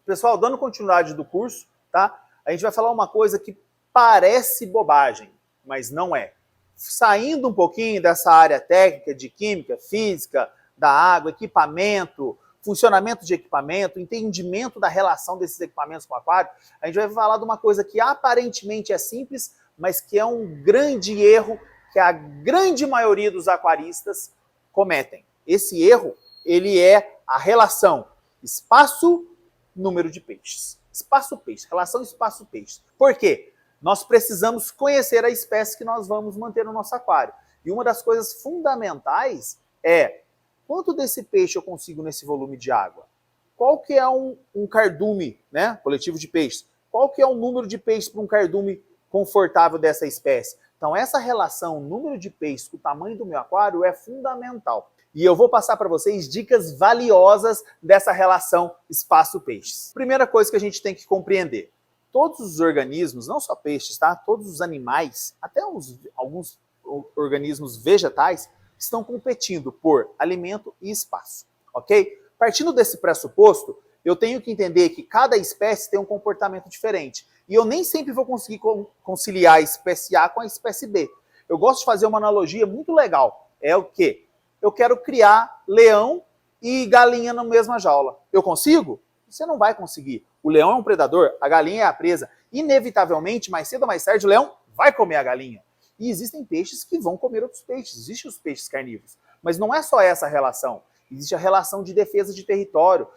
Pessoal, dando continuidade do curso, tá? A gente vai falar uma coisa que parece bobagem, mas não é. Saindo um pouquinho dessa área técnica de química, física, da água, equipamento, funcionamento de equipamento, entendimento da relação desses equipamentos com o aquário, a gente vai falar de uma coisa que aparentemente é simples, mas que é um grande erro que a grande maioria dos aquaristas cometem. Esse erro, ele é a relação espaço-número de peixes. Espaço-peixe, relação espaço-peixe. Por quê? Nós precisamos conhecer a espécie que nós vamos manter no nosso aquário. E uma das coisas fundamentais é quanto desse peixe eu consigo nesse volume de água? Qual que é um cardume, né, coletivo de peixes? Qual que é o número de peixes para um cardume confortável dessa espécie? Então essa relação número de peixes com o tamanho do meu aquário é fundamental. E eu vou passar para vocês dicas valiosas dessa relação espaço-peixes. Primeira coisa que a gente tem que compreender. Todos os organismos, não só peixes, tá? Todos os animais, até alguns organismos vegetais, estão competindo por alimento e espaço, ok? Partindo desse pressuposto, eu tenho que entender que cada espécie tem um comportamento diferente. E eu nem sempre vou conseguir conciliar a espécie A com a espécie B. Eu gosto de fazer uma analogia muito legal. É o quê? Eu quero criar leão e galinha na mesma jaula. Eu consigo? Você não vai conseguir. O leão é um predador, a galinha é a presa. Inevitavelmente, mais cedo ou mais tarde, o leão vai comer a galinha. E existem peixes que vão comer outros peixes. Existem os peixes carnívoros. Mas não é só essa relação. Existe a relação de defesa de território,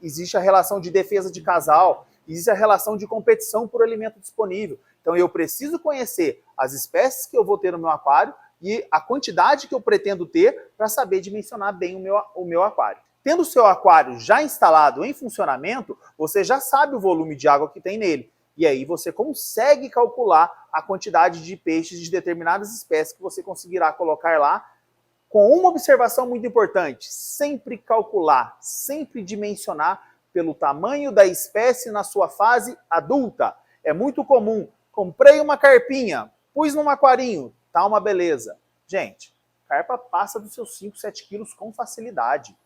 existe a relação de defesa de casal, existe a relação de competição por alimento disponível. Então eu preciso conhecer as espécies que eu vou ter no meu aquário e a quantidade que eu pretendo ter para saber dimensionar bem o meu aquário. Tendo o seu aquário já instalado em funcionamento, você já sabe o volume de água que tem nele. E aí você consegue calcular a quantidade de peixes de determinadas espécies que você conseguirá colocar lá, com uma observação muito importante: sempre calcular, sempre dimensionar pelo tamanho da espécie na sua fase adulta. É muito comum, comprei uma carpinha, pus num aquarinho, tá uma beleza. Gente, carpa passa dos seus 5, 7 quilos com facilidade.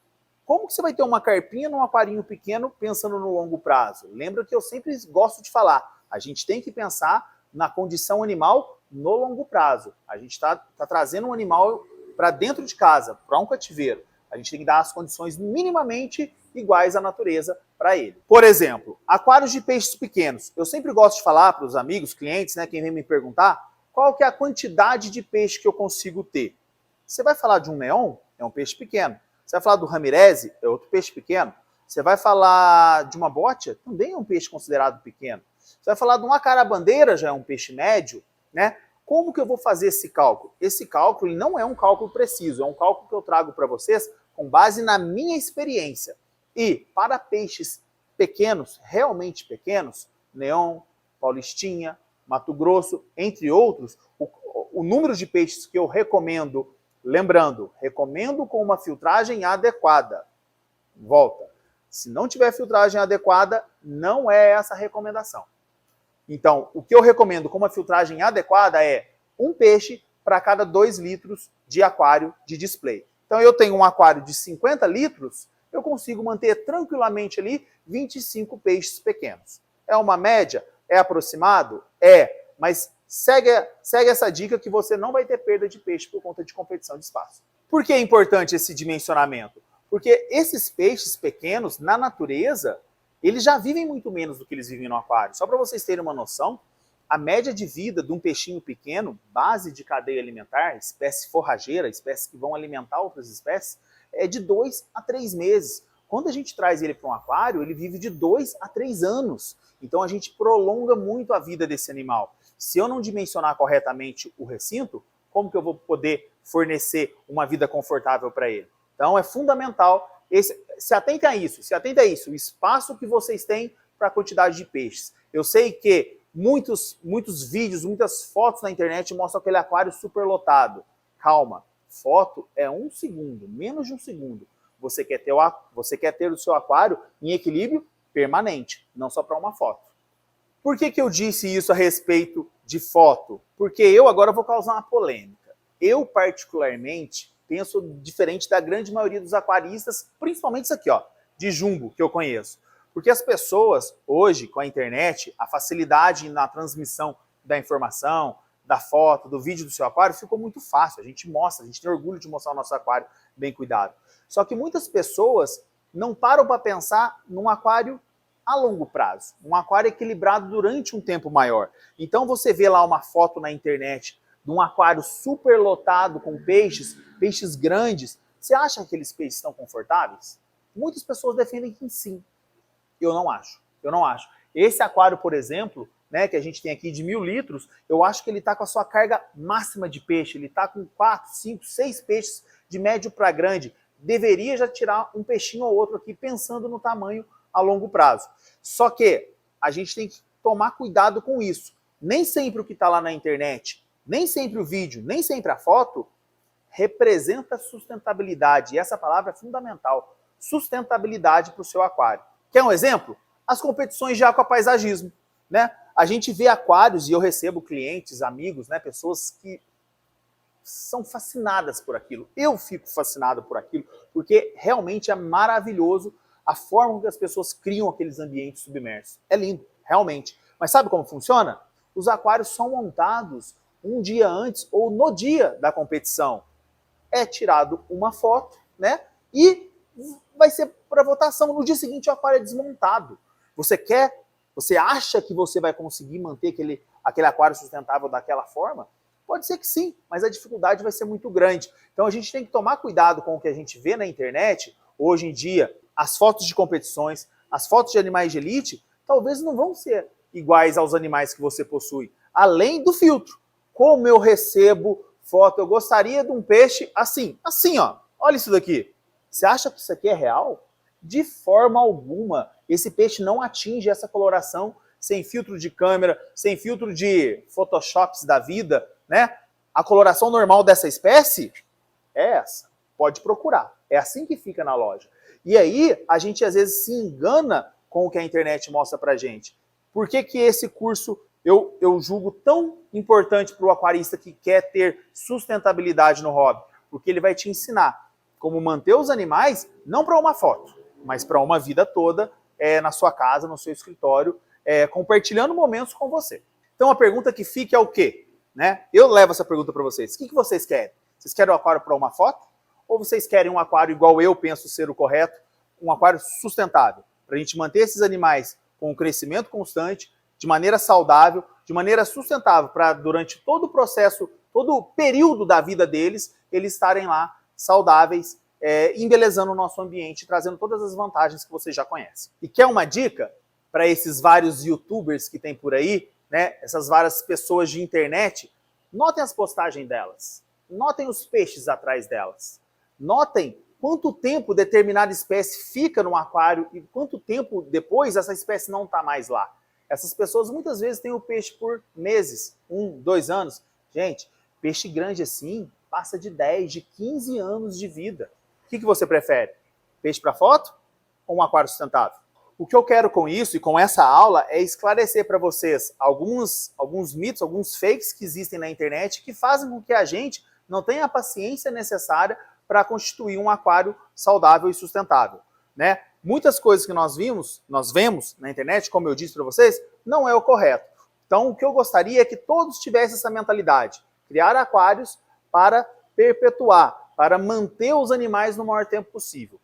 Como que você vai ter uma carpinha num aquarinho pequeno pensando no longo prazo? Lembra que eu sempre gosto de falar, a gente tem que pensar na condição animal no longo prazo. A gente está trazendo um animal para dentro de casa, para um cativeiro. A gente tem que dar as condições minimamente iguais à natureza para ele. Por exemplo, aquários de peixes pequenos. Eu sempre gosto de falar para os amigos, clientes, né, quem vem me perguntar, qual que é a quantidade de peixe que eu consigo ter. Você vai falar de um neon? É um peixe pequeno. Você vai falar do ramireze? É outro peixe pequeno. Você vai falar de uma botia? Também é um peixe considerado pequeno. Você vai falar de uma carabandeira? Já é um peixe médio, né? Como que eu vou fazer esse cálculo? Esse cálculo não é um cálculo preciso, é um cálculo que eu trago para vocês com base na minha experiência. E para peixes pequenos, realmente pequenos, neon, paulistinha, Mato Grosso, entre outros, o número de peixes que eu recomendo, lembrando, recomendo com uma filtragem adequada. Volta. Se não tiver filtragem adequada, não é essa a recomendação. Então, o que eu recomendo com uma filtragem adequada é um peixe para cada 2 litros de aquário de display. Então, eu tenho um aquário de 50 litros, eu consigo manter tranquilamente ali 25 peixes pequenos. É uma média? É aproximado? É, mas segue essa dica que você não vai ter perda de peixe por conta de competição de espaço. Por que é importante esse dimensionamento? Porque esses peixes pequenos, na natureza, eles já vivem muito menos do que eles vivem no aquário. Só para vocês terem uma noção, a média de vida de um peixinho pequeno, base de cadeia alimentar, espécie forrageira, espécies que vão alimentar outras espécies, é de 2 a 3 meses. Quando a gente traz ele para um aquário, ele vive de 2 a 3 anos. Então a gente prolonga muito a vida desse animal. Se eu não dimensionar corretamente o recinto, como que eu vou poder fornecer uma vida confortável para ele? Então é fundamental. Se atenta a isso, o espaço que vocês têm para a quantidade de peixes. Eu sei que muitos vídeos, muitas fotos na internet mostram aquele aquário superlotado. Calma, foto é 1 segundo, menos de 1 segundo. Você quer ter o seu aquário em equilíbrio permanente, não só para uma foto. Por que eu disse isso a respeito de foto? Porque eu agora vou causar uma polêmica. Eu, particularmente, penso diferente da grande maioria dos aquaristas, principalmente isso aqui, ó, de jumbo, que eu conheço. Porque as pessoas, hoje, com a internet, a facilidade na transmissão da informação, da foto, do vídeo do seu aquário, ficou muito fácil. A gente mostra, a gente tem orgulho de mostrar o nosso aquário bem cuidado. Só que muitas pessoas não param para pensar num aquário a longo prazo, um aquário equilibrado durante um tempo maior. Então você vê lá uma foto na internet de um aquário super lotado com peixes, peixes grandes. Você acha que aqueles peixes estão confortáveis? Muitas pessoas defendem que sim. Eu não acho. Eu não acho. Esse aquário, por exemplo, né, que a gente tem aqui de 1000 litros, eu acho que ele está com a sua carga máxima de peixe. Ele está com 4, 5, 6 peixes de médio para grande. Deveria já tirar um peixinho ou outro aqui, pensando no tamanho a longo prazo. Só que a gente tem que tomar cuidado com isso. Nem sempre o que está lá na internet, nem sempre o vídeo, nem sempre a foto representa sustentabilidade. E essa palavra é fundamental. Sustentabilidade para o seu aquário. Quer um exemplo? As competições de aquapaisagismo, né? A gente vê aquários e eu recebo clientes, amigos, né, pessoas que são fascinadas por aquilo. Eu fico fascinado por aquilo, porque realmente é maravilhoso a forma que as pessoas criam aqueles ambientes submersos. É lindo, realmente. Mas sabe como funciona? Os aquários são montados um dia antes ou no dia da competição. É tirado uma foto, né? E vai ser para votação. No dia seguinte o aquário é desmontado. Você acha que você vai conseguir manter aquele aquário sustentável daquela forma? Pode ser que sim, mas a dificuldade vai ser muito grande. Então a gente tem que tomar cuidado com o que a gente vê na internet. Hoje em dia, as fotos de competições, as fotos de animais de elite, talvez não vão ser iguais aos animais que você possui. Além do filtro. Como eu recebo foto, eu gostaria de um peixe assim, ó. Olha isso daqui. Você acha que isso aqui é real? De forma alguma. Esse peixe não atinge essa coloração sem filtro de câmera, sem filtro de photoshops da vida, né? A coloração normal dessa espécie é essa. Pode procurar. É assim que fica na loja. E aí, a gente às vezes se engana com o que a internet mostra pra gente. Por que que esse curso eu julgo tão importante para o aquarista que quer ter sustentabilidade no hobby? Porque ele vai te ensinar como manter os animais, não para uma foto, mas para uma vida toda, na sua casa, no seu escritório, compartilhando momentos com você. Então a pergunta que fica é o quê? Né? Eu levo essa pergunta para vocês. O que vocês querem? Vocês querem um aquário para uma foto? Ou vocês querem um aquário igual eu penso ser o correto, um aquário sustentável? Para a gente manter esses animais com um crescimento constante, de maneira saudável, de maneira sustentável, para durante todo o processo, todo o período da vida deles, eles estarem lá saudáveis, embelezando o nosso ambiente, trazendo todas as vantagens que vocês já conhecem. E quer uma dica para esses vários youtubers que tem por aí, né, essas várias pessoas de internet? Notem as postagens delas, notem os peixes atrás delas, notem quanto tempo determinada espécie fica no aquário e quanto tempo depois essa espécie não está mais lá. Essas pessoas muitas vezes têm o peixe por meses, 1, 2 anos. Gente, peixe grande assim passa de 10, de 15 anos de vida. O que você prefere? Peixe para foto ou um aquário sustentável? O que eu quero com isso e com essa aula é esclarecer para vocês alguns mitos, alguns fakes que existem na internet que fazem com que a gente não tenha a paciência necessária para constituir um aquário saudável e sustentável, né? Muitas coisas que nós vemos na internet, como eu disse para vocês, não é o correto. Então, o que eu gostaria é que todos tivessem essa mentalidade. Criar aquários para perpetuar, para manter os animais no maior tempo possível.